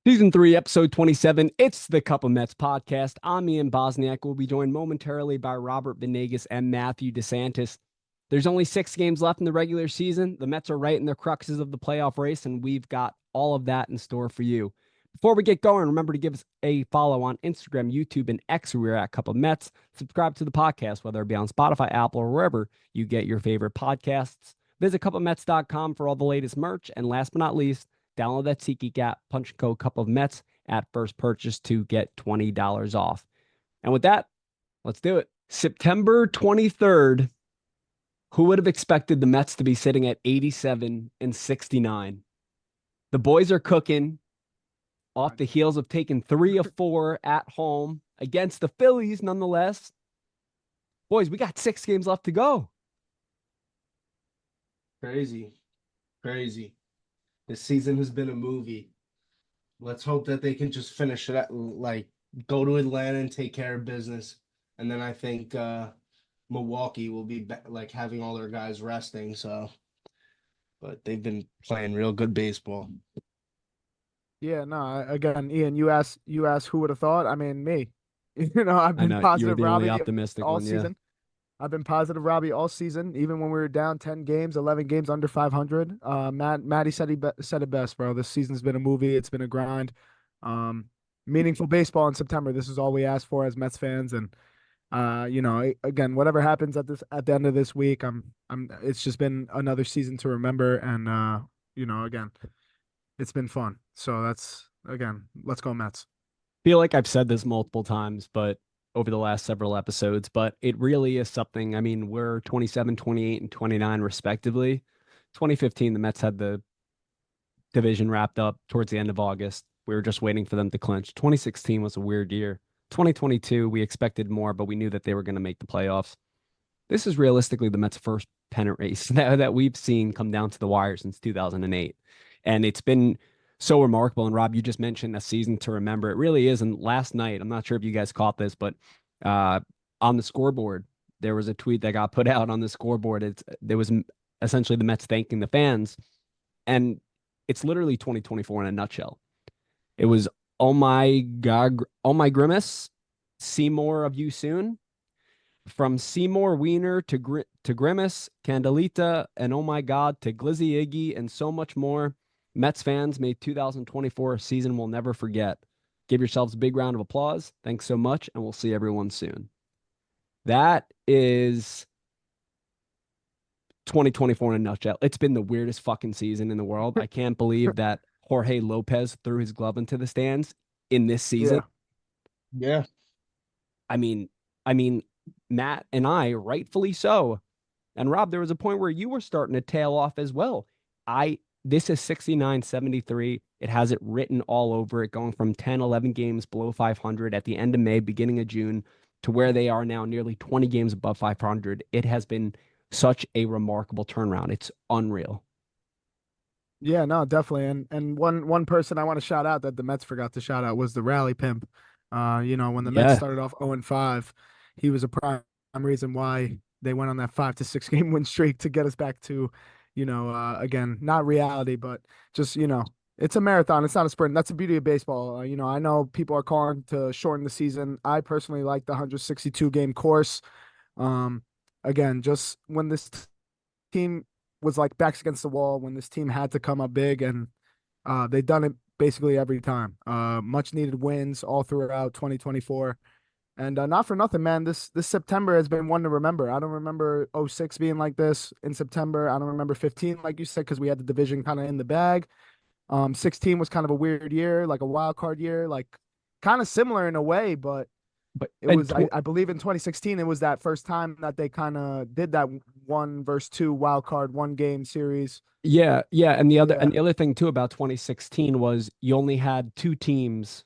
Season 3, episode 27. It's the Cup of Mets podcast. I'm Ian Bosniak. We'll be joined momentarily by Robert Venegas and Matthew DeSantis. There's only 6 games left in the regular season. The Mets are right in their cruxes of the playoff race, and we've got all of that in store for you. Before we get going, remember to give us a follow on Instagram, YouTube, and X. We're at Cup of Mets. Subscribe to the podcast, whether it be on Spotify, Apple, or wherever you get your favorite podcasts. Visit cupofmets.com for all the latest merch. And last but not least, download that SeatGeek app, punch code Cup of Mets at first purchase to get $20 off. And with that, let's do it. September 23rd, who would have expected the Mets to be sitting at 87 and 69? The boys are cooking off the heels of taking 3 of 4 at home against the Phillies, nonetheless. Boys, we got 6 games left to go. Crazy. This season has been a movie. Let's hope that they can just finish it, go to Atlanta and take care of business. And then I think Milwaukee will be having all their guys resting. But they've been playing real good baseball. Yeah, no, again, Ian, you asked who would have thought? I mean, me. I've been You're positive the only Robbie optimistic all one, season. I've been positive Robbie all season, even when we were down 10 games, 11 games under 500. Matty said said it best, bro. This season's been a movie. It's been a grind. Meaningful baseball in September. This is all we asked for as Mets fans. And again, whatever happens at the end of this week, it's just been another season to remember. And again, it's been fun. So let's go Mets. Feel like I've said this multiple times, but over the last several episodes, but it really is something. I mean, we're 27, 28, and 29 respectively. 2015, the Mets had the division wrapped up towards the end of August. We were just waiting for them to clinch. 2016 was a weird year. 2022, we expected more, but we knew that they were going to make the playoffs. This is realistically the Mets' first pennant race that we've seen come down to the wire since 2008. And it's been so remarkable. And Rob, you just mentioned a season to remember. It really is. And last night, I'm not sure if you guys caught this, but on the scoreboard, there was a tweet that got put out on the scoreboard. There was essentially the Mets thanking the fans. And it's literally 2024 in a nutshell. It was, oh my God, oh my grimace, see more of you soon. From Seymour Wiener to Grimace, Candelita, and oh my God, to Glizzy Iggy, and so much more. Mets fans, may 2024 season we'll never forget. Give yourselves a big round of applause. Thanks so much, and we'll see everyone soon. That is 2024 in a nutshell. It's been the weirdest fucking season in the world. I can't believe that Jorge Lopez threw his glove into the stands in this season. Yeah. I mean, Matt and I, rightfully so. And Rob, there was a point where you were starting to tail off as well. This is 69-73. It has it written all over it, going from 10, 11 games below 500 at the end of May, beginning of June, to where they are now, nearly 20 games above 500. It has been such a remarkable turnaround. It's unreal. Yeah, no, definitely. And one person I want to shout out that the Mets forgot to shout out was the rally pimp. When the Mets started off 0-5, he was a prime reason why they went on that 5 to 6 game win streak to get us back to, again, not reality, but just, it's a marathon. It's not a sprint. That's the beauty of baseball. I know people are calling to shorten the season. I personally like the 162 game course. Again, just when this team was like backs against the wall, when this team had to come up big, and they've done it basically every time. Much needed wins all throughout 2024. And not for nothing, man, this September has been one to remember. I don't remember 06 being like this in September. I don't remember 15, like you said, because we had the division kind of in the bag. 16 was kind of a weird year, like a wild card year, like kind of similar in a way, but it was, I believe in 2016, it was that first time that they kind of did that 1-2 wild card 1-game series. Yeah. And the other thing too about 2016 was you only had 2 teams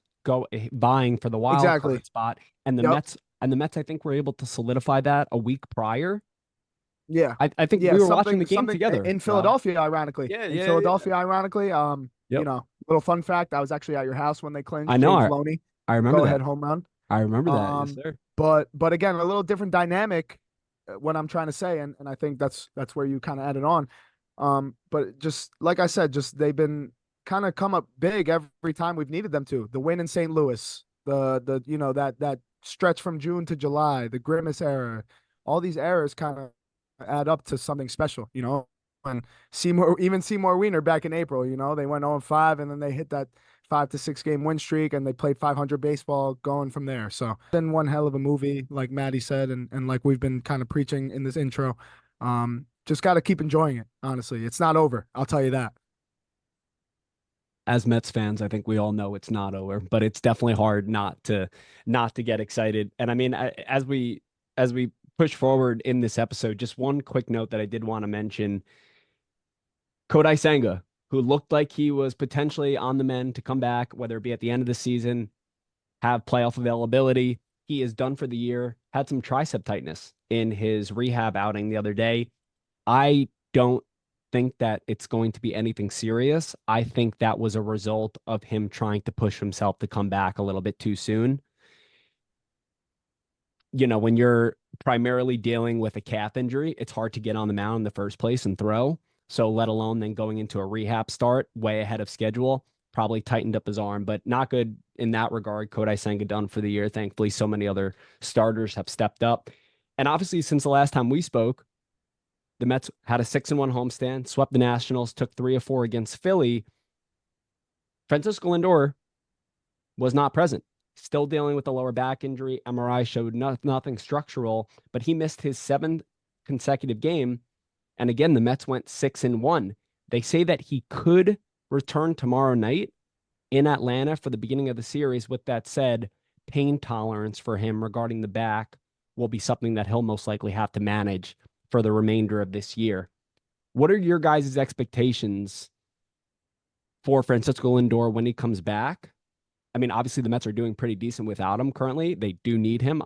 vying for the wild card spot, and the Mets I think were able to solidify that a week prior. Yeah, I think we were watching the game together in Philadelphia, ironically. Ironically. Little fun fact: I was actually at your house when they clinched. I know. James Loney, I remember go that. ahead home run. I remember that. Yes, sir. But again, a little different dynamic. What I'm trying to say, and I think that's where you kind of added on. But just like I said, just they've been kind of come up big every time we've needed them to. The win in St. Louis, the that stretch from June to July, the Grimace era, all these errors kind of add up to something special, And Seymour Wiener back in April, they went 0-5 and then they hit that 5 to 6 game win streak and they played 500 baseball going from there. So then one hell of a movie, like Maddie said, and like we've been kind of preaching in this intro. Just got to keep enjoying it. Honestly, it's not over. I'll tell you that. As Mets fans, I think we all know it's not over, but it's definitely hard not to get excited. And I mean, as we push forward in this episode, just one quick note that I did want to mention: Kodai Senga, who looked like he was potentially on the mend to come back, whether it be at the end of the season, have playoff availability. He is done for the year. Had some tricep tightness in his rehab outing the other day. I don't think that it's going to be anything serious. I think that was a result of him trying to push himself to come back a little bit too soon. When you're primarily dealing with a calf injury, it's hard to get on the mound in the first place and throw. So let alone then going into a rehab start way ahead of schedule, probably tightened up his arm, but not good in that regard. Kodai Senga done for the year. Thankfully, so many other starters have stepped up. And obviously, since the last time we spoke, the Mets had a 6-1 homestand, swept the Nationals, took 3 of 4 against Philly. Francisco Lindor was not present. Still dealing with a lower back injury. MRI showed nothing structural, but he missed his 7th consecutive game. And again, the Mets went 6-1. They say that he could return tomorrow night in Atlanta for the beginning of the series. With that said, pain tolerance for him regarding the back will be something that he'll most likely have to manage for the remainder of this year. What are your guys' expectations for Francisco Lindor when he comes back? I mean, obviously the Mets are doing pretty decent without him currently. They do need him,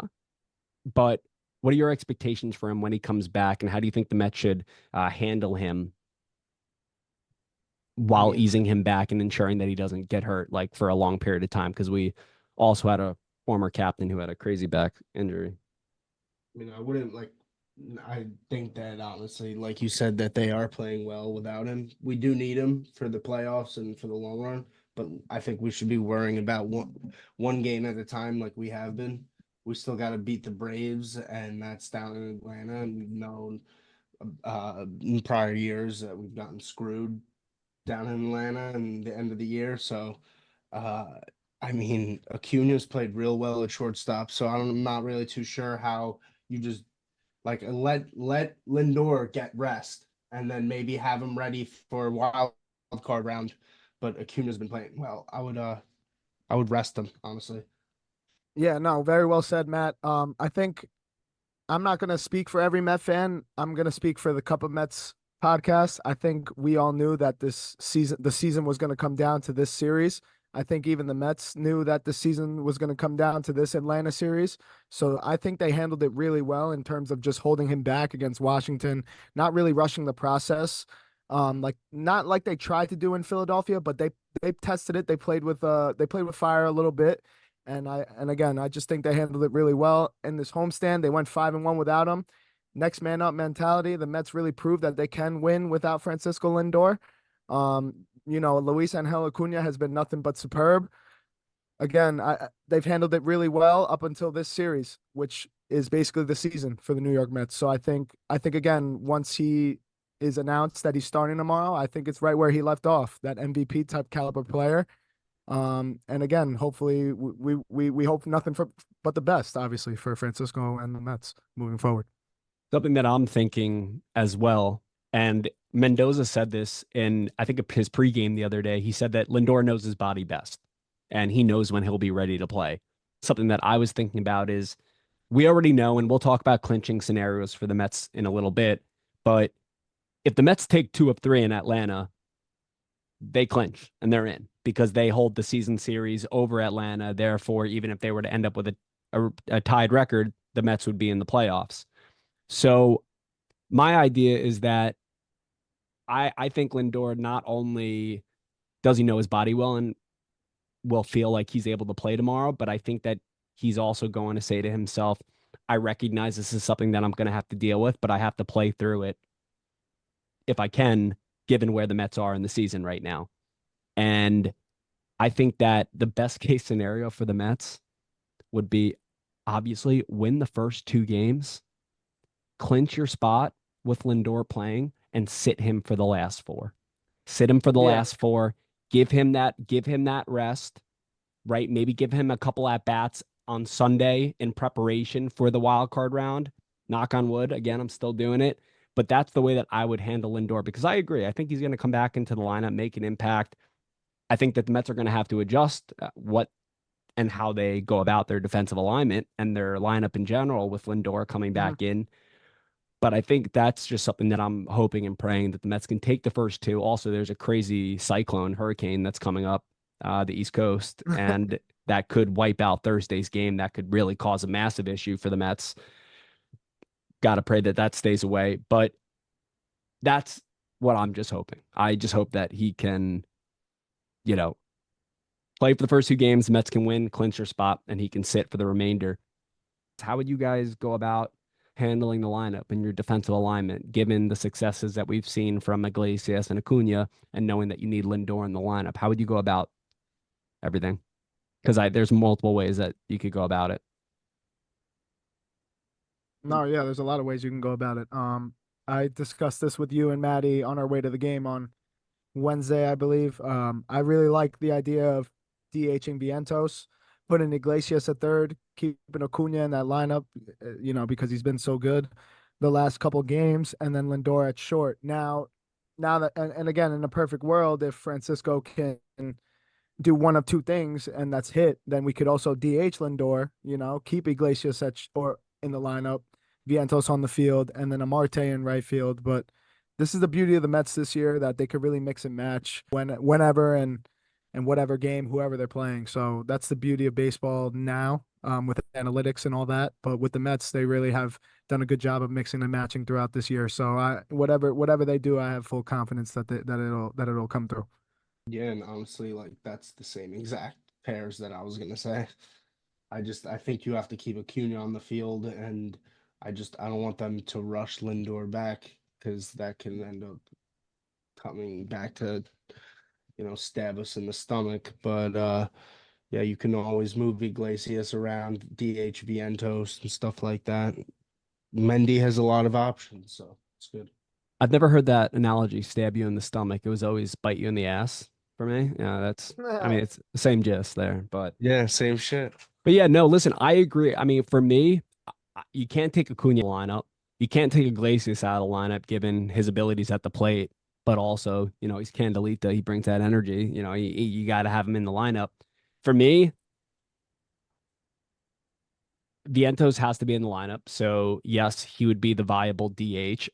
but what are your expectations for him when he comes back, and how do you think the Mets should handle him while easing him back and ensuring that he doesn't get hurt like for a long period of time? Because we also had a former captain who had a crazy back injury. I think that honestly, like you said, that they are playing well without him. We do need him for the playoffs and for the long run, but I think we should be worrying about one game at a time like we have been. We still got to beat the Braves, and that's down in Atlanta, and we've known in prior years that we've gotten screwed down in Atlanta and the end of the year. So, I mean, Acuna's played real well at shortstop, so I'm not really too sure how you just let Lindor get rest and then maybe have him ready for a wild card round. But Acuna's been playing well. I would rest him, honestly. Yeah, no, very well said, Matt. I think I'm not going to speak for every Met fan. I'm going to speak for the Cup of Mets podcast. I think we all knew that the season was going to come down to this series. I think even the Mets knew that the season was going to come down to this Atlanta series. So I think they handled it really well in terms of just holding him back against Washington, not really rushing the process. Not like they tried to do in Philadelphia, but they tested it. They played with fire a little bit. And again, I just think they handled it really well in this homestand. They went 5-1 without him. Next man up mentality. The Mets really proved that they can win without Francisco Lindor. Luis Angel Acuna has been nothing but superb. Again, they've handled it really well up until this series, which is basically the season for the New York Mets. So I think again, once he is announced that he's starting tomorrow, I think it's right where he left off, that MVP type caliber player. And again, hopefully we hope nothing but the best, obviously, for Francisco and the Mets moving forward. Something that I'm thinking as well, and Mendoza said this in, I think, his pregame the other day. He said that Lindor knows his body best, and he knows when he'll be ready to play. Something that I was thinking about is we already know, and we'll talk about clinching scenarios for the Mets in a little bit, but if the Mets take 2 of 3 in Atlanta, they clinch and they're in because they hold the season series over Atlanta. Therefore, even if they were to end up with a tied record, the Mets would be in the playoffs. So my idea is that I think Lindor not only does he know his body well and will feel like he's able to play tomorrow, but I think that he's also going to say to himself, I recognize this is something that I'm going to have to deal with, but I have to play through it if I can, given where the Mets are in the season right now. And I think that the best case scenario for the Mets would be obviously win the first two games, clinch your spot with Lindor playing, and sit him for the last four. Sit him for the Yeah. last four. Give him that rest, right? Maybe give him a couple at bats on Sunday in preparation for the wild card round. Knock on wood. Again, I'm still doing it. But that's the way that I would handle Lindor because I agree. I think he's going to come back into the lineup, make an impact. I think that the Mets are going to have to adjust what and how they go about their defensive alignment and their lineup in general with Lindor coming Mhm. back in. But I think that's just something that I'm hoping and praying that the Mets can take the first two. Also, there's a crazy cyclone hurricane that's coming up the East Coast, and that could wipe out Thursday's game. That could really cause a massive issue for the Mets. Got to pray that that stays away. But that's what I'm just hoping. I just hope that he can, you know, play for the first two games. The Mets can win, clinch their spot, and he can sit for the remainder. How would you guys go about handling the lineup and your defensive alignment, given the successes that we've seen from Iglesias and Acuna, and knowing that you need Lindor in the lineup? How would you go about everything? Because there's multiple ways that you could go about it. No, yeah, there's a lot of ways you can go about it. I discussed this with you and Maddie on our way to the game on Wednesday, I believe. I really like the idea of DHing Vientos, putting Iglesias at third, keeping Acuna in that lineup, because he's been so good the last couple games, and then Lindor at short. Now that, and again, in a perfect world, if Francisco can do one of two things and that's hit, then we could also DH Lindor, keep Iglesias or in the lineup, Vientos on the field, and then a Marte in right field. But this is the beauty of the Mets this year that they could really mix and match whenever and whatever game, whoever they're playing. So that's the beauty of baseball now, with analytics and all that. But with the Mets, they really have done a good job of mixing and matching throughout this year. So whatever they do, I have full confidence that it'll come through. Yeah, and honestly, like that's the same exact pairs that I was gonna say. I think you have to keep Acuna on the field, and I don't want them to rush Lindor back because that can end up coming back to stab us in the stomach. But yeah, you can always move Iglesias around, DH Vientos and stuff like that. Mendy has a lot of options, so it's good. I've never heard that analogy, stab you in the stomach. It was always bite you in the ass for me. Yeah, I mean, it's the same gist there, Yeah, same shit. but yeah, no, listen, I agree. I mean, for me, you can't take Acuna lineup. You can't take Iglesias out of the lineup given his abilities at the plate, but also, he's Candelita. He brings that energy. You got to have him in the lineup. For me, Vientos has to be in the lineup. So, yes, he would be the viable DH.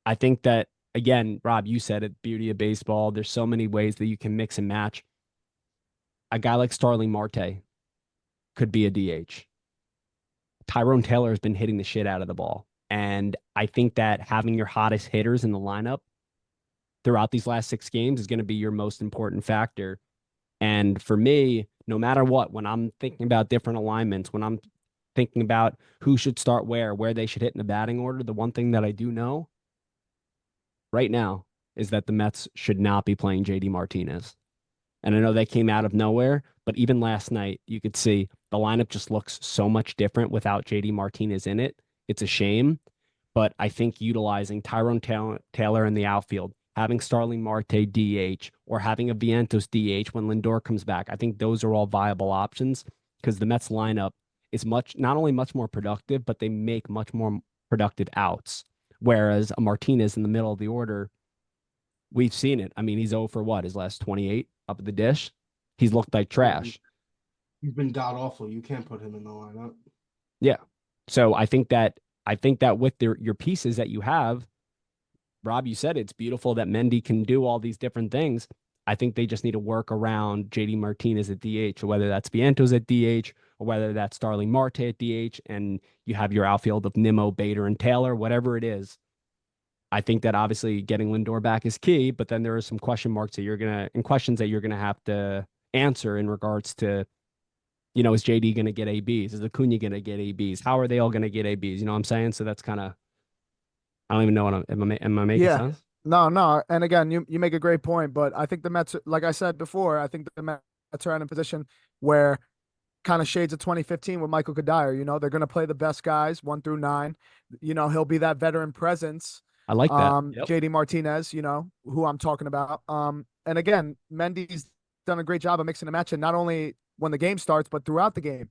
I think that, again, Rob, you said it, beauty of baseball. There's so many ways that you can mix and match. A guy like Starling Marte could be a DH. Tyrone Taylor has been hitting the shit out of the ball. And I think that having your hottest hitters in the lineup throughout these last six games is going to be your most important factor. And for me, no matter what, when I'm thinking about different alignments, when I'm thinking about who should start where they should hit in the batting order, the one thing that I do know right now is that the Mets should not be playing JD Martinez. And I know they came out of nowhere, but even last night, you could see the lineup just looks so much different without JD Martinez in it. It's a shame, but I think utilizing Tyrone Taylor in the outfield, having Starling Marte DH, or having a Vientos DH when Lindor comes back, I think those are all viable options because the Mets lineup is not only much more productive, but they make much more productive outs. Whereas a Martinez in the middle of the order, we've seen it. I mean, he's 0 for what? His last 28 up at the dish. He's looked like Yeah, trash. he's been god awful. You can't put him in the lineup. Yeah. So I think that with your pieces that you have, Rob, you said it's beautiful that Mendy can do all these different things. I think they just need to work around JD Martinez at DH, or whether that's Vientos at DH, or whether that's Starling Marte at DH, and you have your outfield of Nimmo, Bader, and Taylor, whatever it is. I think that obviously getting Lindor back is key, but then there are some question marks that and questions that you're gonna have to answer in regards to, is JD gonna get ABs? Is Acuna gonna get ABs? How are they all gonna get ABs? You know what I'm saying? So that's kind of I don't even know what am I making Yeah. sense? No. And again, you make a great point, but I think the Mets, like I said before, I think the Mets are in a position where kind of shades of 2015 with Michael Kadire. They're going to play the best guys 1 through 9. He'll be that veteran presence. I like that. Yep. JD Martinez, who I'm talking about. And again, Mendy's done a great job of mixing and matching, not only when the game starts, but throughout the game.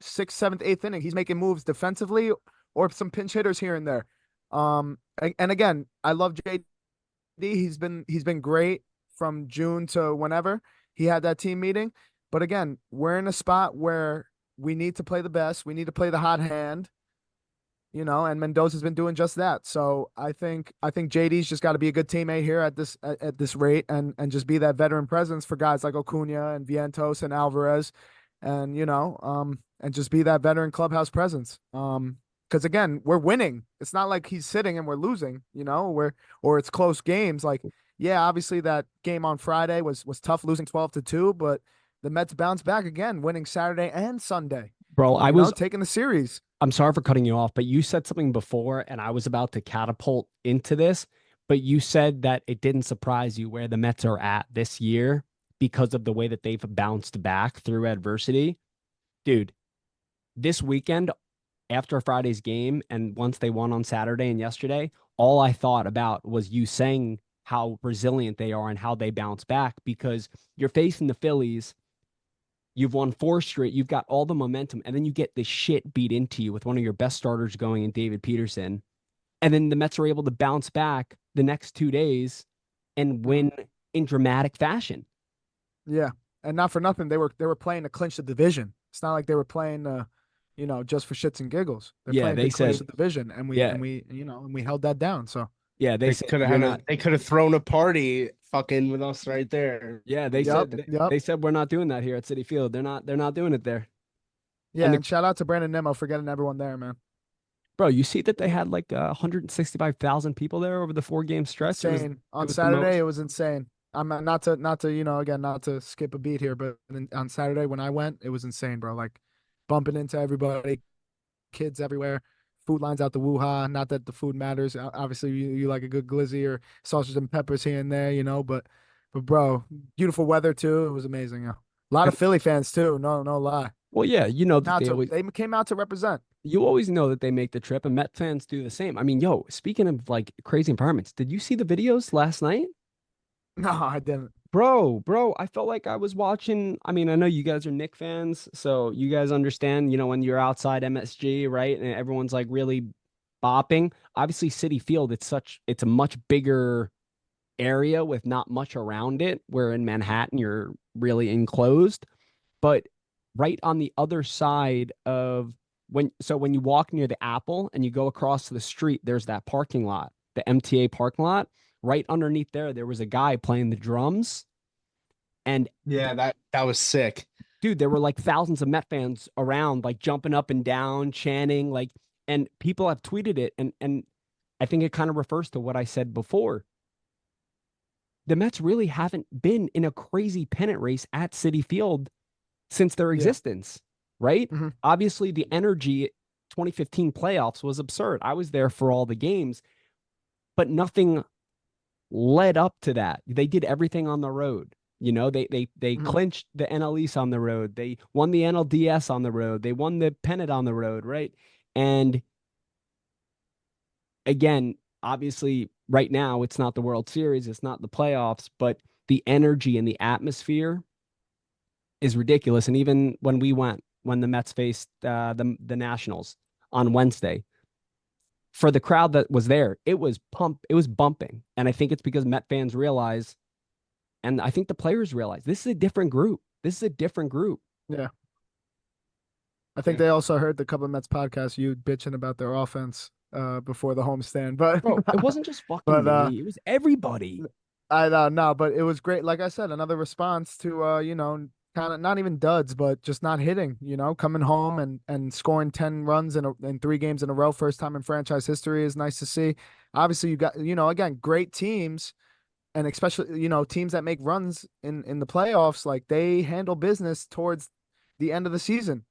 Sixth, seventh, eighth inning, he's making moves defensively or some pinch hitters here and there. And again, I love JD. He's been great from June to whenever he had that team meeting. But again, we're in a spot where we need to play the best. We need to play the hot hand, and Mendoza's been doing just that. So I think JD's just got to be a good teammate here at this rate and just be that veteran presence for guys like Acuna and Vientos and Alvarez, and just be that veteran clubhouse presence. Because again, we're winning. It's not like he's sitting and we're losing, or it's close games. Like, yeah, obviously that game on Friday was tough, losing 12-2, but the Mets bounced back again, winning Saturday and Sunday. Bro, I was taking the series. I'm sorry for cutting you off, but you said something before, and I was about to catapult into this, but you said that it didn't surprise you where the Mets are at this year because of the way that they've bounced back through adversity. Dude, this weekend, after Friday's game, and once they won on Saturday and yesterday, all I thought about was you saying how resilient they are and how they bounce back, because you're facing the Phillies. You've won 4 straight. You've got all the momentum, and then you get the shit beat into you with one of your best starters going in David Peterson. And then the Mets are able to bounce back the next 2 days and win in dramatic fashion. Yeah, and not for nothing, they were playing to clinch the division. It's not like they were playing, just for shits and giggles. They're playing to clinch the division, and we held that down. So yeah, they could have thrown a party fucking with us right there. Yeah, they said we're not doing that here at Citi Field. They're not doing it there. Yeah, and shout out to Brandon Nimmo for getting everyone there, man. Bro, you see that they had like 165,000 people there over the 4-game stretch. Insane. On Saturday, it was insane. I'm not to again, not to skip a beat here, but on Saturday when I went, it was insane, bro. Like bumping into everybody, kids everywhere, food lines out the woo-ha. Not that the food matters. Obviously, you like a good glizzy or sausage and peppers here and there, but bro, beautiful weather too. It was amazing. A lot of Philly fans too. No lie. Well, yeah, they came out to represent. You always know that they make the trip, and Met fans do the same. I mean, yo, speaking of like crazy environments, did you see the videos last night? No, I didn't. Bro, I felt like I was watching. I mean, I know you guys are Knicks fans, so you guys understand, when you're outside MSG, right? And everyone's like really bopping. Obviously, Citi Field, it's a much bigger area with not much around it. Where in Manhattan, you're really enclosed. But right on the other side of when you walk near the Apple and you go across the street, there's that parking lot, the MTA parking lot. Right underneath there was a guy playing the drums. And yeah, that was sick. Dude, there were like thousands of Met fans around, like jumping up and down, chanting, like, and people have tweeted it. And I think it kind of refers to what I said before. The Mets really haven't been in a crazy pennant race at Citi Field since their existence, right? Mm-hmm. Obviously, the energy 2015 playoffs was absurd. I was there for all the games, but nothing led up to that. They did everything on the road. They clinched the NL East on the road. They won the NLDS on the road. They won the pennant on the road, right? And again, obviously, right now, it's not the World Series, it's not the playoffs, but the energy and the atmosphere is ridiculous. And even when the Mets faced the Nationals on Wednesday, for the crowd that was there, it was bumping. And I think it's because Met fans realize, and I think the players realize, this is a different group. Yeah. I think they also heard the couple of Mets podcasts, you bitching about their offense before the homestand. But bro, it wasn't just fucking me. It was everybody. I don't know, but it was great. Like I said, another response to, kind of not even duds, but just not hitting, coming home and scoring 10 runs in 3 games in a row. First time in franchise history is nice to see. Obviously, you got, again, great teams, and especially, teams that make runs in the playoffs, like they handle business towards the end of the season.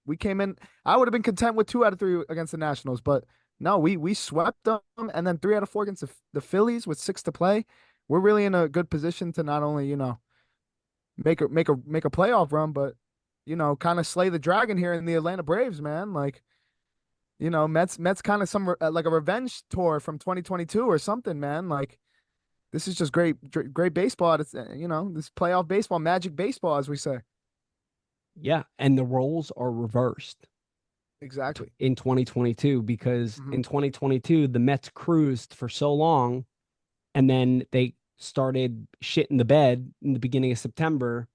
We came in, I would have been content with 2 out of 3 against the Nationals, but no, we swept them, and then 3 out of 4 against the Phillies with 6 to play. We're really in a good position to not only, make a playoff run, but kind of slay the dragon here in the Atlanta Braves, man. Like, Mets kind of like a revenge tour from 2022 or something, man. Like, this is just great baseball. It's this playoff baseball, magic baseball, as we say. Yeah, and the roles are reversed Exactly. in 2022 because Hmm. in 2022 the Mets cruised for so long, and then they started shit in the bed in the beginning of September,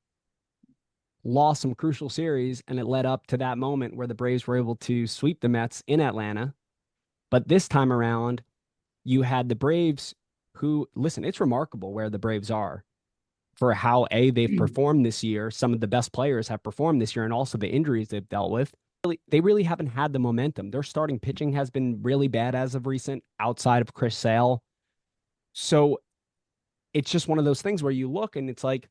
lost some crucial series, and it led up to that moment where the Braves were able to sweep the Mets in Atlanta. But this time around, you had the Braves who, listen, it's remarkable where the Braves are for how they've performed this year. Some of the best players have performed this year, and also the injuries they've dealt with. They really haven't had the momentum. Their starting pitching has been really bad as of recent, outside of Chris Sale. So it's just one of those things where you look and it's like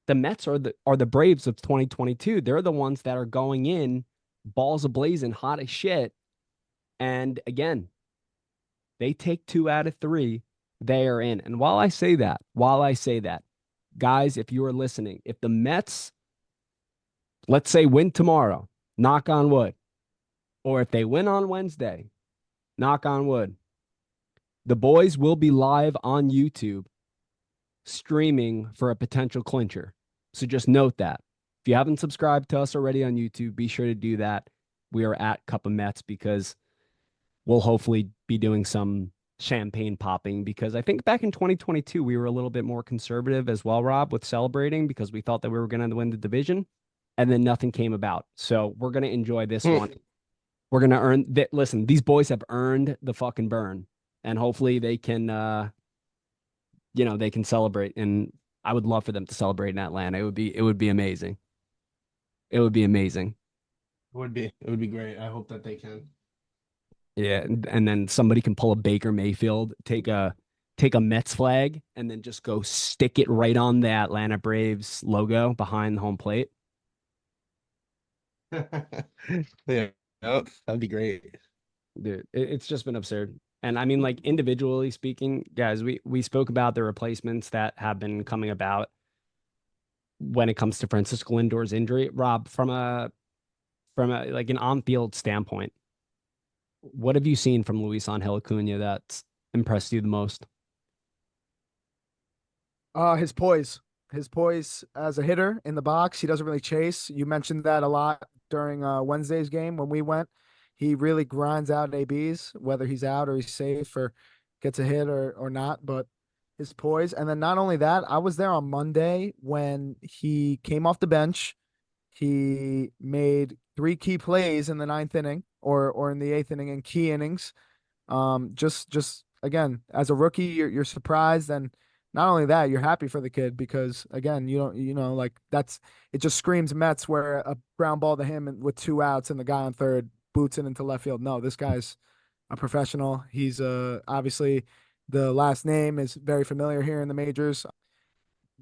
the Mets are the Braves of 2022. They're the ones that are going in balls ablazing, hot as shit. And again, they take 2 out of 3, they are in. And while I say that, guys, if you are listening, if the Mets, let's say, win tomorrow, knock on wood, or if they win on Wednesday, knock on wood, the boys will be live on YouTube streaming for a potential clincher. So just note that. If you haven't subscribed to us already on YouTube, be sure to do that. We are at Cup of Mets because we'll hopefully be doing some champagne popping, because I think back in 2022 we were a little bit more conservative as well, Rob, with celebrating because we thought that we were going to win the division, and then nothing came about. So we're going to enjoy this one. We're going to earn that. Listen, these boys have earned the fucking burn, and hopefully they can they can celebrate, and I would love for them to celebrate in Atlanta. It would be amazing. It would be amazing. It would be great. I hope that they can. Yeah, and then somebody can pull a Baker Mayfield, take a Mets flag, and then just go stick it right on the Atlanta Braves logo behind the home plate. Yeah, that'd be great. Dude, it's just been absurd. And I mean, like, individually speaking, guys, we spoke about the replacements that have been coming about when it comes to Francisco Lindor's injury. Rob, from a like an on-field standpoint, what have you seen from Luis Angel Acuna that's impressed you the most? His poise as a hitter in the box. He doesn't really chase. You mentioned that a lot during Wednesday's game when we went. He really grinds out ABs, whether he's out or he's safe or gets a hit or not. But his poise, and then not only that, I was there on Monday when he came off the bench. He made 3 key plays in the ninth inning or in the eighth inning in key innings. Just again, as a rookie, you're surprised, and not only that, you're happy for the kid because again, you don't, like it just screams Mets where a ground ball to him and with 2 outs and the guy on third boots it into left field. No, this guy's a professional. He's obviously the last name is very familiar here in the majors,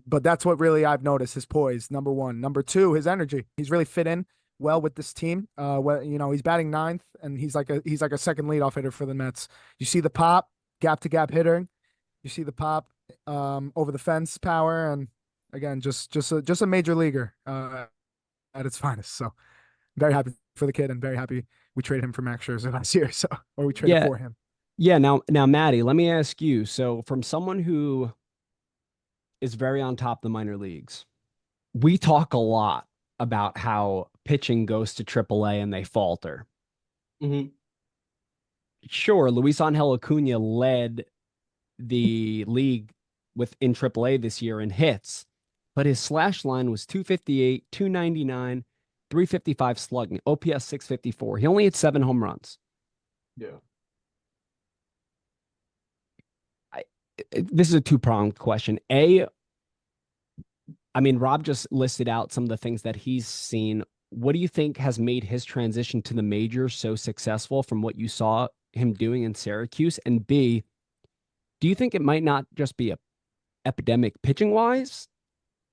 but that's what really I've noticed, his poise, number one. Number two, his energy. He's really fit in well with this team. Well, he's batting ninth, and he's like a second leadoff hitter for the Mets. You see the pop, gap to gap hitting. You see the pop, over the fence power, and again, just a major leaguer at its finest. So very happy for the kid, and very happy we traded him for Max Scherzer last year. So, or we traded Yeah, for him. yeah. Now, Maddie, let me ask you. So, from someone who is very on top of the minor leagues, we talk a lot about how pitching goes to AAA and they falter. Hmm. Sure, Luis Angel Acuna led the league in AAA this year in hits, but his slash line was 258, 299, 355 slugging, OPS 654. He only hit 7 home runs. Yeah. This is a two-pronged question. I mean, Rob just listed out some of the things that he's seen. What do you think has made his transition to the majors so successful from what you saw him doing in Syracuse? And B, do you think it might not just be a epidemic pitching wise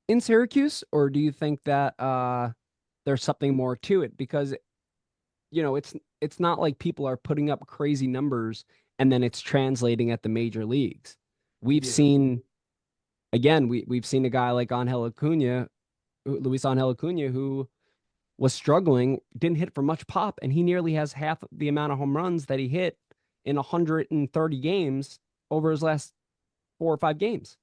in Syracuse, or do you think that there's something more to it? Because it's not like people are putting up crazy numbers and then it's translating at the major leagues. We've Yeah. seen again, we've seen a guy like Angel Acuna, Luis Angel Acuna, who was struggling, didn't hit for much pop, and he nearly has half the amount of home runs that he hit in 130 games over his last 4 or 5 games.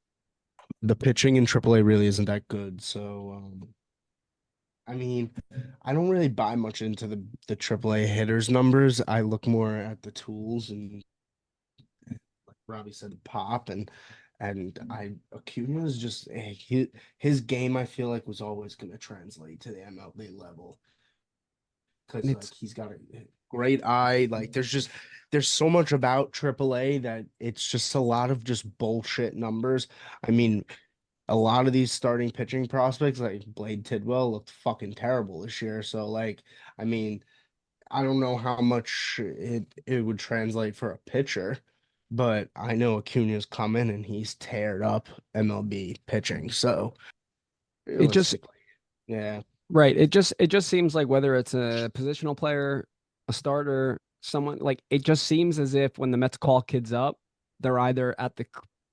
The pitching in AAA really isn't that good. So, I mean, I don't really buy much into the AAA hitters numbers. I look more at the tools and, like Robbie said, pop and I Acuna is just his game. I feel like was always going to translate to the MLB level And because like it's he's got a great eye. Like there's so much about AAA that it's just a lot of just bullshit numbers. I mean, a lot of these starting pitching prospects, like Blade Tidwell, looked fucking terrible this year. So like, I mean, I don't know how much it would translate for a pitcher, but I know Acuna's coming and he's teared up MLB pitching. So it just realistically, yeah, right. It just seems like whether it's a positional player, a starter, someone like it just seems as if when the Mets call kids up, they're either at the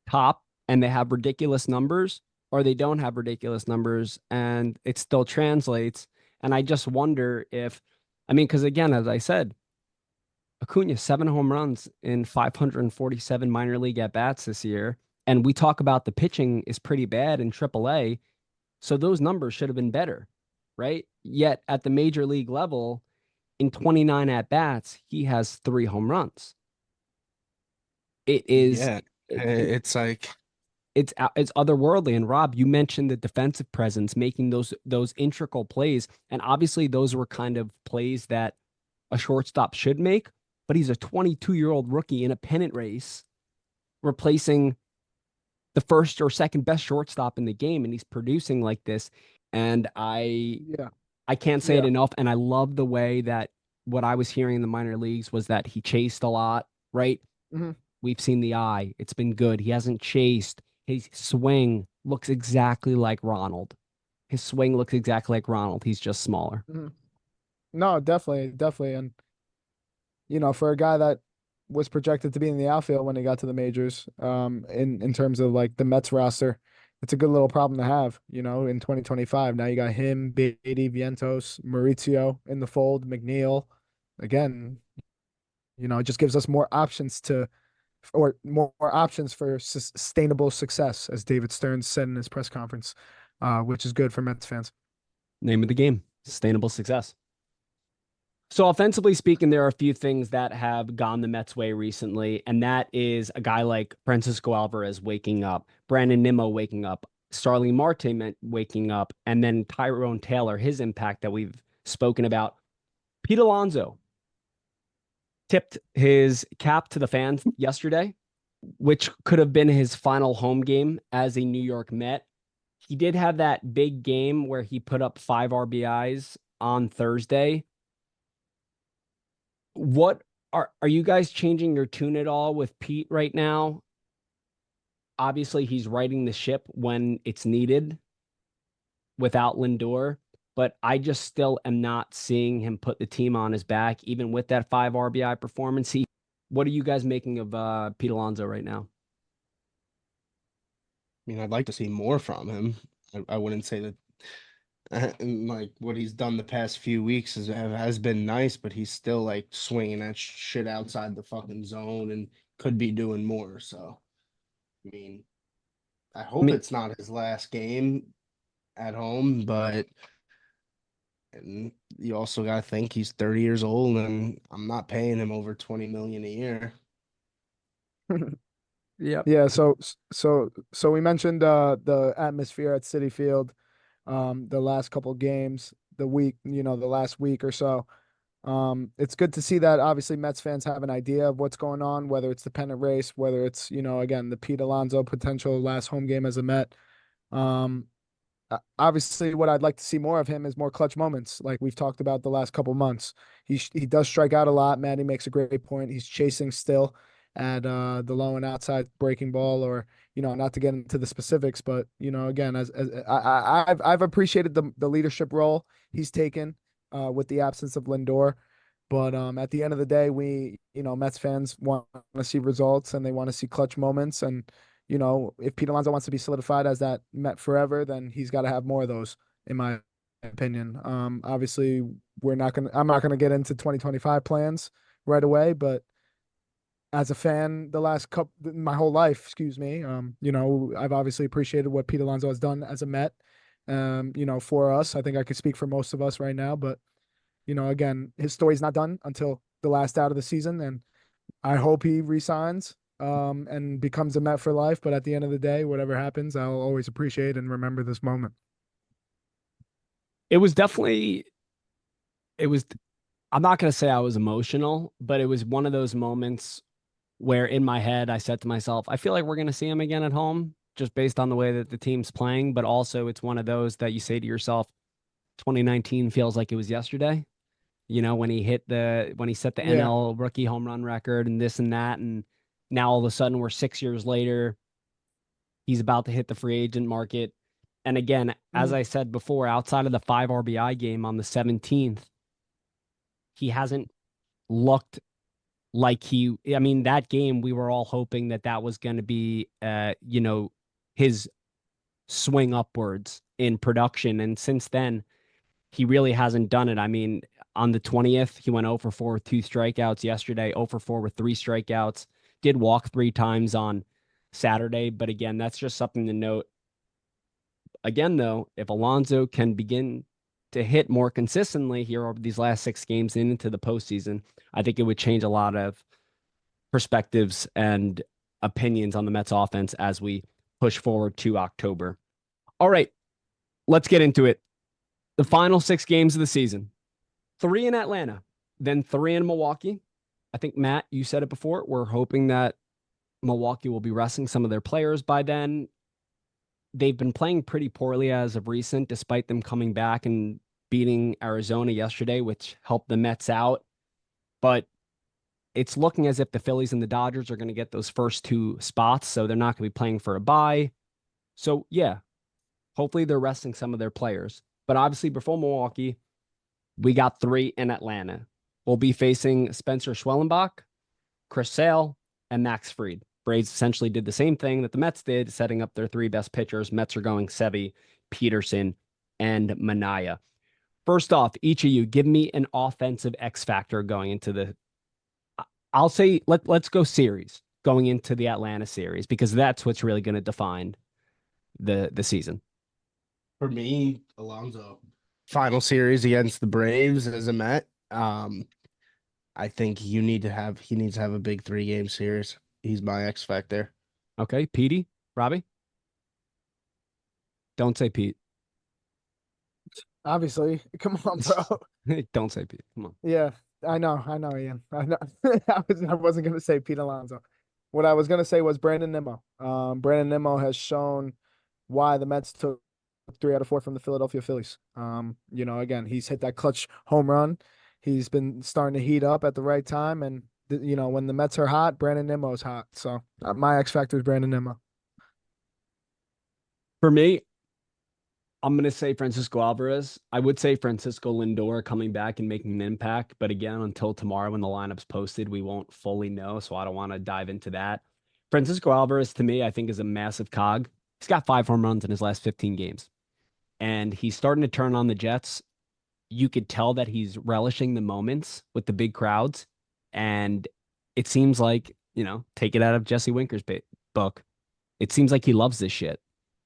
top and they have ridiculous numbers, or they don't have ridiculous numbers and it still translates. And I just wonder if, I mean, because again, as I said, Acuna 7 home runs in 547 minor league at bats this year, and we talk about the pitching is pretty bad in AAA. So those numbers should have been better, right? Yet at the major league level, in 29 at bats, he has 3 home runs. It is yeah, it, it, it's like it's otherworldly. And Rob, you mentioned the defensive presence, making those integral plays, and obviously those were kind of plays that a shortstop should make. But he's a 22-year-old rookie in a pennant race, replacing the first or second best shortstop in the game, and he's producing like this. And Yeah. I can't say it Yeah. enough. And I love the way that what I was hearing in the minor leagues was that he chased a lot, right? Hmm. We've seen the eye. It's been good. He hasn't chased. His swing looks exactly like Ronald. His swing looks exactly like Ronald. He's just smaller. Hmm. No, definitely, definitely. And for a guy that was projected to be in the outfield when he got to the majors, in terms of like the Mets roster, it's a good little problem to have, in 2025. Now you got him, Beatty, Vientos, Mauricio in the fold, McNeil. Again, it just gives us more options or more options for sustainable success, as David Stearns said in his press conference, which is good for Mets fans. Name of the game, sustainable success. So offensively speaking, there are a few things that have gone the Mets' way recently, and that is a guy like Francisco Alvarez waking up, Brandon Nimmo waking up, Starling Marte waking up, and then Tyrone Taylor, his impact that we've spoken about. Pete Alonso tipped his cap to the fans yesterday, which could have been his final home game as a New York Met. He did have that big game where he put up 5 RBIs on Thursday. What are you guys changing your tune at all with Pete right now? Obviously, he's riding the ship when it's needed without Lindor, but I just still am not seeing him put the team on his back, even with that 5 RBI performance. What are you guys making of Pete Alonso right now? I mean, I'd like to see more from him. I wouldn't say that and like what he's done the past few weeks has been nice, but he's still like swinging that shit outside the fucking zone and could be doing more. So, I mean, I I hope mean, it's not his last game at home, but and you also got to think he's 30 years old and I'm not paying him over 20 million a year. yep. Yeah, so we mentioned the atmosphere at Citi Field, the last couple games, the last week or so. It's good to see that obviously Mets fans have an idea of what's going on, whether it's the pennant race, whether it's, again, the Pete Alonso potential last home game as a Met. Um, Obviously, what I'd like to see more of him is more clutch moments, like we've talked about the last couple months. He does strike out a lot. Maddie makes a great point. He's chasing still at the low and outside breaking ball, or not to get into the specifics, but again, as I've appreciated the leadership role he's taken with the absence of Lindor. But at the end of the day, Mets fans want to see results and they want to see clutch moments. And, if Pete Alonso wants to be solidified as that Met forever, then he's got to have more of those, in my opinion. Obviously, I'm not gonna get into 2025 plans right away, but as a fan, my whole life, excuse me, I've obviously appreciated what Pete Alonso has done as a Met, for us. I think I could speak for most of us right now, but again, his story's not done until the last out of the season, and I hope he resigns and becomes a Met for life. But at the end of the day, whatever happens, I'll always appreciate and remember this moment. It was definitely, it was, I'm not going to say I was emotional, but it was one of those moments where in my head, I said to myself, I feel like we're going to see him again at home just based on the way that the team's playing. But also, it's one of those that you say to yourself, 2019 feels like it was yesterday. When he set the Yeah. NL rookie home run record and this and that. And now all of a sudden we're 6 years later. He's about to hit the free agent market. And again, as Mhm. I said before, outside of the 5 RBI game on the 17th, he hasn't looked like I mean, that game, we were all hoping that that was going to be, his swing upwards in production. And since then, he really hasn't done it. I mean, on the 20th, he went 0 for 4 with 2 strikeouts. Yesterday, 0 for 4 with 3 strikeouts. Did walk 3 times on Saturday. But again, that's just something to note. Again, though, if Alonso can begin to hit more consistently here over these last 6 games and into the postseason, I think it would change a lot of perspectives and opinions on the Mets offense as we push forward to October. All right, let's get into it. The final 6 games of the season: 3 in Atlanta, then 3 in Milwaukee. I think, Matt, you said it before. We're hoping that Milwaukee will be resting some of their players by then. They've been playing pretty poorly as of recent, despite them coming back and beating Arizona yesterday, which helped the Mets out. But it's looking as if the Phillies and the Dodgers are going to get those first 2 spots, so they're not going to be playing for a bye. So, yeah, hopefully they're resting some of their players. But obviously, before Milwaukee, we got 3 in Atlanta. We'll be facing Spencer Schwellenbach, Chris Sale, and Max Fried. Braves essentially did the same thing that the Mets did, setting up their 3 best pitchers. Mets are going Sevy, Peterson, and Manaea. First off, each of you, give me an offensive X factor going into the. I'll say let's go series going into the Atlanta series because that's what's really going to define the season. For me, Alonso. Final series against the Braves as a Met. I think he needs to have a big 3-game series. He's my X factor. Okay, Petey, Robbie. Don't say Pete. Obviously, come on, bro. Don't say Pete. Come on. Yeah, I know, Ian. I know. I wasn't gonna say Pete Alonso. What I was gonna say was Brandon Nimmo. Brandon Nimmo has shown why the Mets took 3 out of 4 from the Philadelphia Phillies. Again, he's hit that clutch home run. He's been starting to heat up at the right time, and when the Mets are hot, Brandon Nimmo's hot. So my X factor is Brandon Nimmo. For me, I'm going to say Francisco Alvarez. I would say Francisco Lindor coming back and making an impact. But again, until tomorrow when the lineup's posted, we won't fully know. So I don't want to dive into that. Francisco Alvarez, to me, I think is a massive cog. He's got 5 home runs in his last 15 games. And he's starting to turn on the Jets. You could tell that he's relishing the moments with the big crowds. And it seems like, take it out of Jesse Winker's book. It seems like he loves this shit.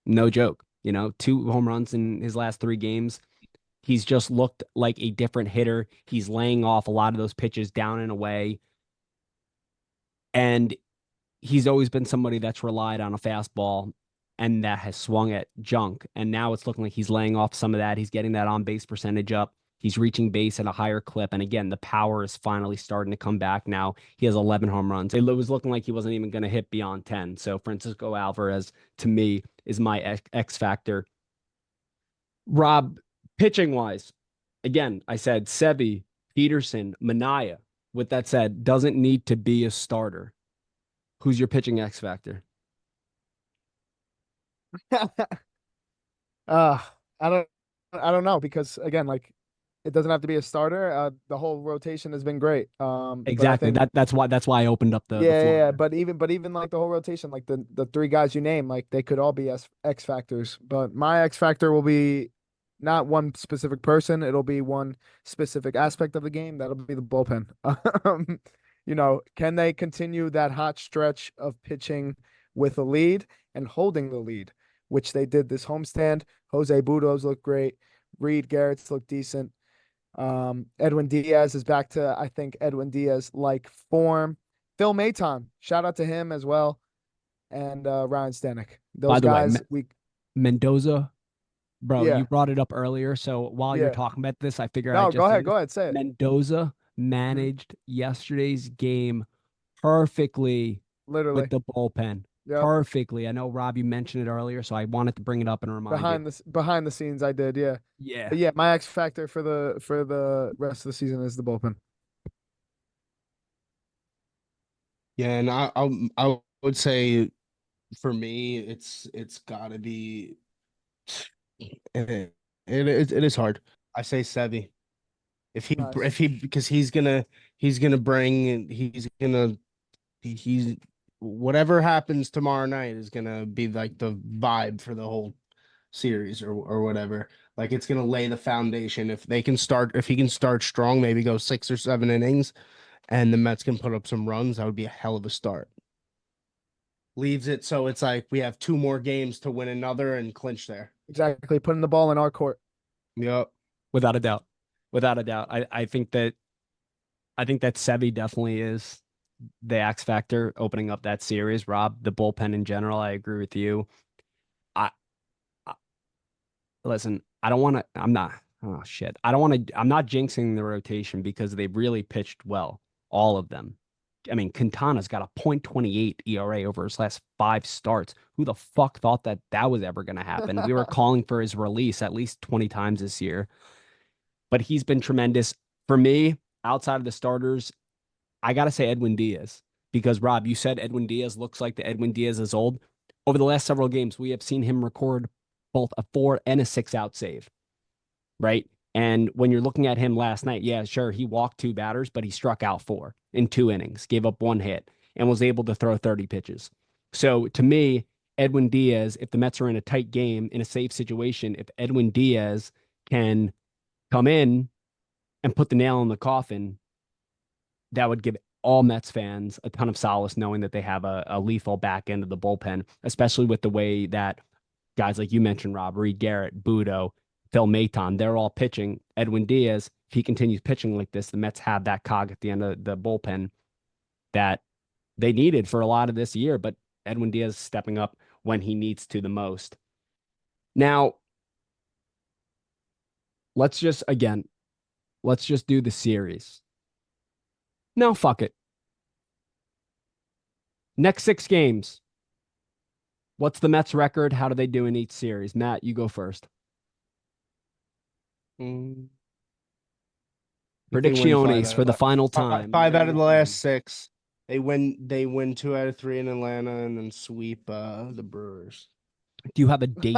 No joke. 2 home runs in his last 3 games. He's just looked like a different hitter. He's laying off a lot of those pitches down and away. And he's always been somebody that's relied on a fastball and that has swung at junk. And now it's looking like he's laying off some of that. He's getting that on base percentage up. He's reaching base at a higher clip. And again, the power is finally starting to come back now. He has 11 home runs. It was looking like he wasn't even going to hit beyond 10. So Francisco Alvarez, to me, is my X factor. Rob, pitching wise, again, I said Sevy, Peterson, Manaea. With that said, doesn't need to be a starter. Who's your pitching X factor? uh I don't I don't know because again, like it doesn't have to be a starter. The whole rotation has been great. But I Exactly. think That's why I opened up the yeah, floor yeah, there. but even like the whole rotation, like the three guys you name, like they could all be X factors. But my X factor will be not one specific person. It'll be one specific aspect of the game. That'll be the bullpen. Um, can they continue that hot stretch of pitching with a lead and holding the lead, which they did this homestand. Jose Budos looked great. Reed Garrett's looked decent. Edwin Diaz is back to, I think, Edwin Diaz like form. Phil Maton, shout out to him as well, and Ryan Stanek. By Those the way, guys, Mendoza, bro, you yeah, brought it up earlier. So while you're yeah. talking about this, I figure I No, just say go this. ahead, say it. Mendoza Mhm. managed yesterday's game perfectly with Literally, the bullpen. yep. Perfectly. I know Rob, you mentioned it earlier, so I wanted to bring it up and remind you. Behind the scenes, I did, yeah. Yeah. But yeah, my X factor for the rest of the season is the bullpen. Yeah, and I would say for me, it's got to be it is hard. I say Sevy. Nice. If he because he's gonna bring he's gonna he's whatever happens tomorrow night is gonna be like the vibe for the whole series or whatever. Like it's gonna lay the foundation. If he can start strong, maybe go 6 or 7 innings, and the Mets can put up some runs, that would be a hell of a start. Leaves it so it's like we have 2 more games to win another and clinch there. Exactly. Putting the ball in our court. Yep. Without a doubt. Without a doubt. I think that Sevy definitely is the X factor opening up that series. Rob, the bullpen in general, I agree with you. I, I listen, I don't want to. I'm not. Oh shit. I don't want to. I'm not jinxing the rotation because they really pitched well, all of them. I mean, Quintana's got a .28 ERA over his last 5 starts. Who the fuck thought that that was ever going to happen? We were calling for his release at least 20 times this year, but he's been tremendous for me. Outside of the starters, I gotta say Edwin Diaz because Rob, you said Edwin Diaz looks like the Edwin Diaz is old. Over the last several games, we have seen him record both a 4 and a 6 out save, right? And when you're looking at him last night, yeah, sure, he walked 2 batters, but he struck out 4 in 2 innings, gave up 1 hit, and was able to throw 30 pitches. So to me, Edwin Diaz, if the Mets are in a tight game, in a safe situation, if Edwin Diaz can come in and put the nail in the coffin, that would give all Mets fans a ton of solace knowing that they have a lethal back end of the bullpen, especially with the way that guys like you mentioned, Rob, Reed Garrett, Budo, Phil Maton, they're all pitching. Edwin Diaz, if he continues pitching like this, the Mets have that cog at the end of the bullpen that they needed for a lot of this year, but Edwin Diaz stepping up when he needs to the most. Now, again, let's just do the series. No, fuck it. Next 6 games. What's the Mets record? How do they do in each series? Matt, you go first. Mm, I think they win Predicciones for the final time. five out of the last 6. They win 2 out of 3 in Atlanta and then sweep the Brewers. Do you have a date?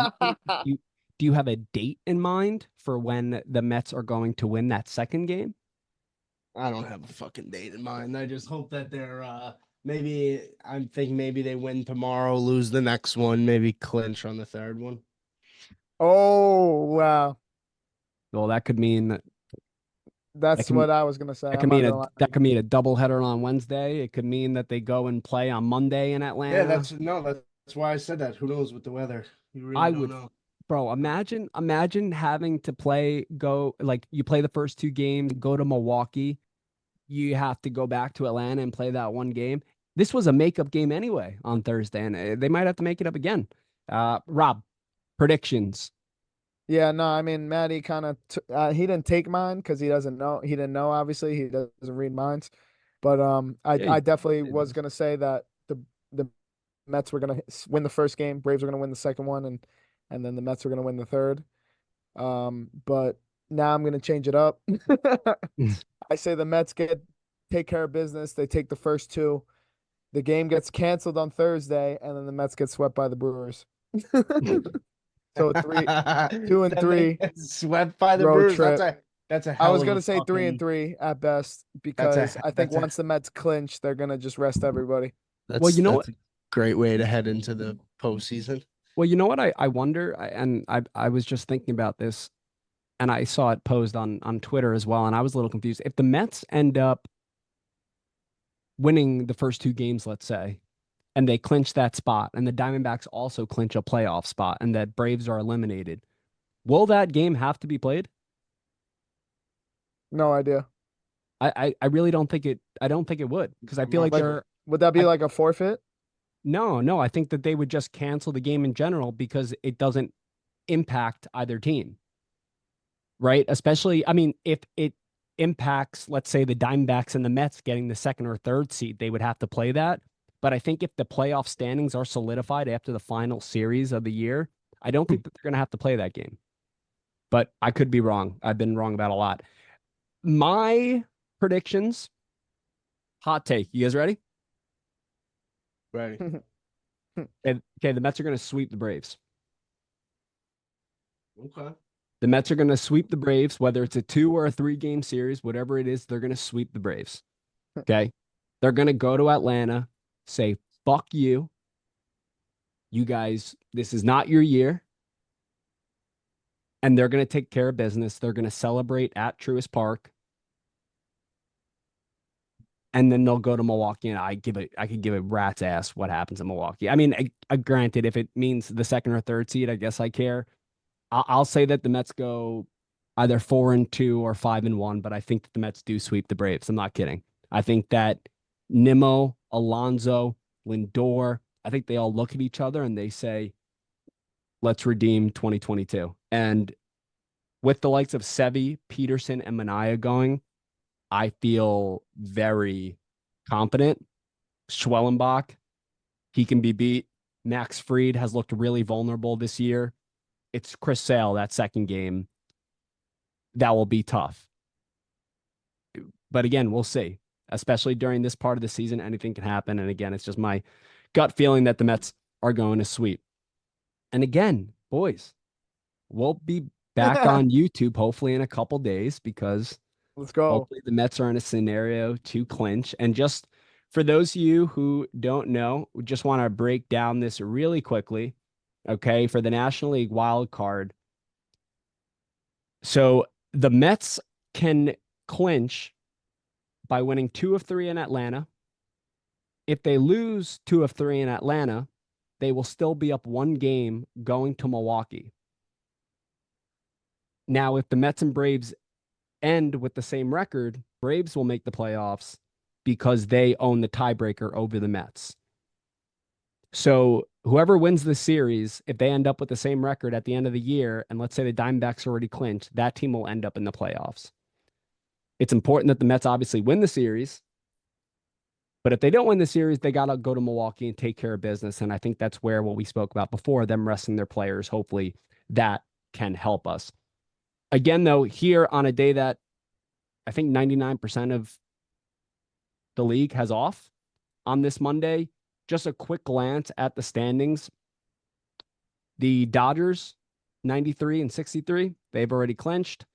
Do you have a date in mind for when the Mets are going to win that second game? I don't have a fucking date in mind. I just hope that they're maybe I'm thinking maybe they win tomorrow, lose the next one, maybe clinch on the third one. Oh, wow. Well, that could mean that That's can what I was gonna say. that I'm could not mean gonna lie. that could mean a doubleheader on Wednesday. It could mean that they go and play on Monday in Yeah, Atlanta. that's why I said that. Who knows with the weather? You really I don't would, know. bro, imagine having to go like you play the first 2 games, go to Milwaukee, you have to go back to Atlanta and play that one game. This was a makeup game anyway on Thursday, and they might have to make it up again. Rob, predictions. Yeah, no, I mean, Maddie kind of he didn't take mine because he doesn't know. He didn't know. Obviously, he doesn't read minds. But Yeah, I definitely say was this. gonna say that the Mets were gonna win the first game, Braves were gonna win the second one, and then the Mets were gonna win the third. But now I'm gonna change it up. I say the Mets take care of business. They take the first 2. The game gets canceled on Thursday, and then the Mets get swept by the Brewers. So 2 and Then they 3 get swept by the road Brewers. trip. That's a I hell was of a gonna say three and fucking. three at best That's because a I think that's a once the Mets clinch, they're gonna just rest everybody. Well, you know what? that's a great way to head into the postseason. Well, you know what I wonder, and I was just thinking about this, and I saw it posed on Twitter as well, and I was a little confused. If the Mets end up winning the first two games, let's say, and they clinch that spot, and the Diamondbacks also clinch a playoff spot, and that Braves are eliminated, will that game have to be played? No idea. I really don't think it. I don't think it would because I feel like Like, Much. they're. would that be I like a forfeit? no. I think that they would just cancel the game in general because it doesn't impact either team, right? Especially, I mean, if it impacts, let's say, the Diamondbacks and the Mets getting the second or third seed, they would have to play that. But I think if the playoff standings are solidified after the final series of the year, I don't think that they're going to have to play that game. But I could be wrong. I've been wrong about a lot. My predictions, hot take. You guys ready? Right. Okay, the Mets are going to sweep the Braves. Okay. The Mets are going to sweep the Braves, whether it's a 2 or a 3 game series, whatever it is, they're going to sweep the Braves. Okay. They're going to go to Atlanta, say, fuck you. You guys, this is not your year. And they're going to take care of business. They're going to celebrate at Truist Park. And then they'll go to Milwaukee, and I could give a rat's ass what happens in Milwaukee. I mean, granted, if it means the second or third seed, I guess I care. I'll say that the Mets go either 4-2 or 5-1, but I think that the Mets do sweep the Braves. I'm not kidding. I think that Nimmo, Alonso, Lindor, I think they all look at each other and they say, let's redeem 2022. And with the likes of Sevy, Peterson, and Mania going, I feel very confident. Schwellenbach, he can be beat. Max Fried has looked really vulnerable this year. It's Chris Sale, that second game. That will be tough. But again, we'll see. Especially during this part of the season, anything can happen. And again, it's just my gut feeling that the Mets are going to sweep. And again, boys, we'll be back on YouTube hopefully in a couple days because Let's go. hopefully the Mets are in a scenario to clinch. And just for those of you who don't know, we just want to break down this really quickly. Okay, for the National League wild card. So the Mets can clinch by winning 2 of 3 in Atlanta. If they lose 2 of 3 in Atlanta, they will still be up 1 game going to Milwaukee. Now, if the Mets and Braves end with the same record, Braves will make the playoffs because they own the tiebreaker over the Mets. So whoever wins the series, if they end up with the same record at the end of the year, and let's say the Diamondbacks already clinched, that team will end up in the playoffs. It's important that the Mets obviously win the series. But if they don't win the series, they got to go to Milwaukee and take care of business. And I think that's where what we spoke about before, them resting their players, hopefully that can help us. Again, though, here on a day that I think 99% of the league has off on this Monday, just a quick glance at the standings. The Dodgers, 93 and 63, they've already clinched.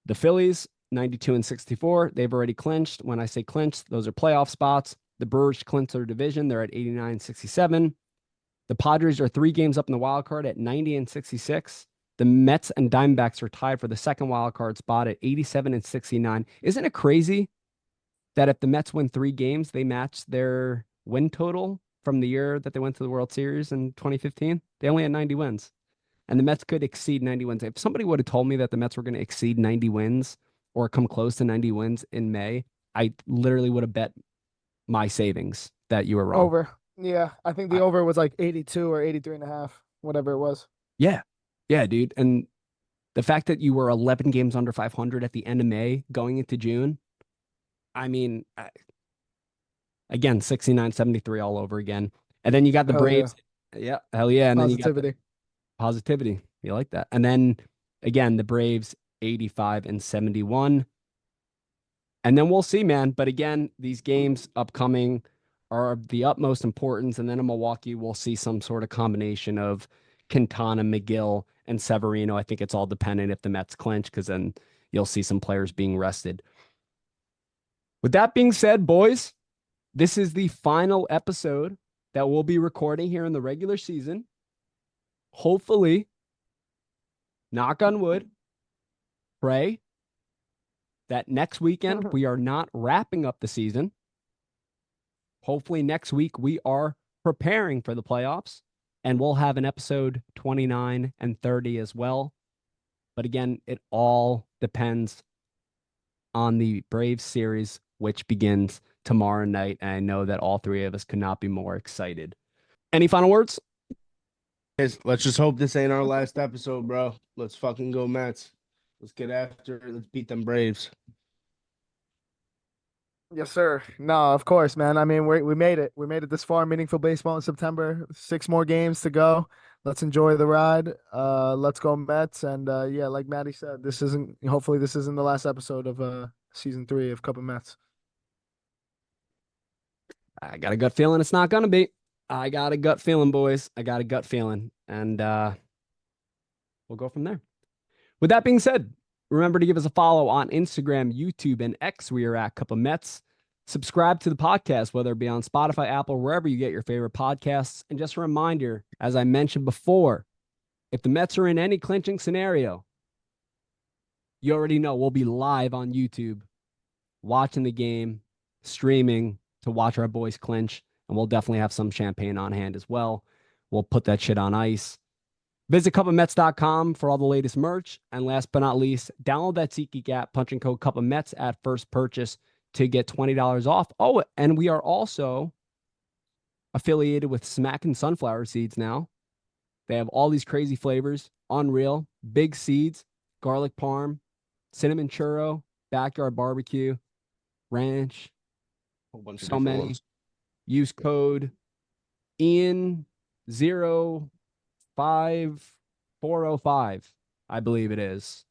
The Phillies, 92 and 64, they've already clinched. When I say clinched, those are playoff spots. The Brewers clinched their division. They're at 89 and 67. The Padres are 3 games up in the wild card at 90 and 66. The Mets and Diamondbacks are tied for the second wild card spot at 87 and 69. Isn't it crazy that if the Mets win 3 games, they match their win total from the year that they went to the World Series in 2015? They only had 90 wins. And the Mets could exceed 90 wins. If somebody would have told me that the Mets were going to exceed 90 wins or come close to 90 wins in May, I literally would have bet my savings that you were wrong. Over. Yeah, I think the over was like 82 or 83 and a half, whatever it was. Yeah. Yeah, dude. And the fact that you were 11 games under 500 at the end of May going into June, I mean, again, 69-73 all over again. And then you got the Hell yeah. Braves. Yeah, hell yeah. And then you got the Positivity. positivity. You like that. And then again, the Braves 85 and 71. And then we'll see, man. But again, these games upcoming are of the utmost importance. And then in Milwaukee, we'll see some sort of combination of Quintana, McGill, and Severino. I think it's all dependent if the Mets clinch, because then you'll see some players being rested. With that being said, boys, this is the final episode that we'll be recording here in the regular season. Hopefully, knock on wood, pray that next weekend we are not wrapping up the season. Hopefully next week we are preparing for the playoffs, and we'll have an episode 29 and 30 as well. But again, it all depends on the Braves series, which begins tomorrow night. And I know that all three of us could not be more excited. Any final words? Let's just hope this ain't our last episode, bro. Let's fucking go Mets. Let's get after it. Let's beat them Braves. Yes, sir. No, of course, man. I mean, we made it. We made it this far. Meaningful baseball in September. 6 more games to go. Let's enjoy the ride. Let's go Mets. And yeah, like Maddie said, hopefully this isn't the last episode of season 3 of Cup of Mets. I got a gut feeling it's not gonna be. I got a gut feeling, boys. I got a gut feeling. And we'll go from there. With that being said, remember to give us a follow on Instagram, YouTube, and X. We are at Cup of Mets. Subscribe to the podcast, whether it be on Spotify, Apple, wherever you get your favorite podcasts. And just a reminder, as I mentioned before, if the Mets are in any clinching scenario, you already know we'll be live on YouTube, watching the game, streaming to watch our boys clinch. And we'll definitely have some champagne on hand as well. We'll put that shit on ice. Visit cupofmets.com for all the latest merch. And last but not least, download that SeatGeek app, punching code Cup of Mets at first purchase to get $20 off. Oh, and we are also affiliated with Smackin' Sunflower Seeds now. They have all these crazy flavors, unreal, big seeds, garlic parm, cinnamon churro, backyard barbecue, ranch, Whole bunch of so different many. ones. Use code Ian05405, I believe it is.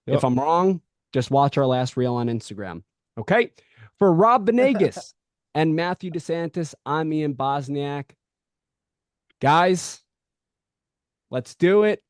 Yep. If I'm wrong, just watch our last reel on Instagram. Okay. For Rob Venegas and Matthew DeSantis, I'm Ian Bosniak. Guys, let's do it.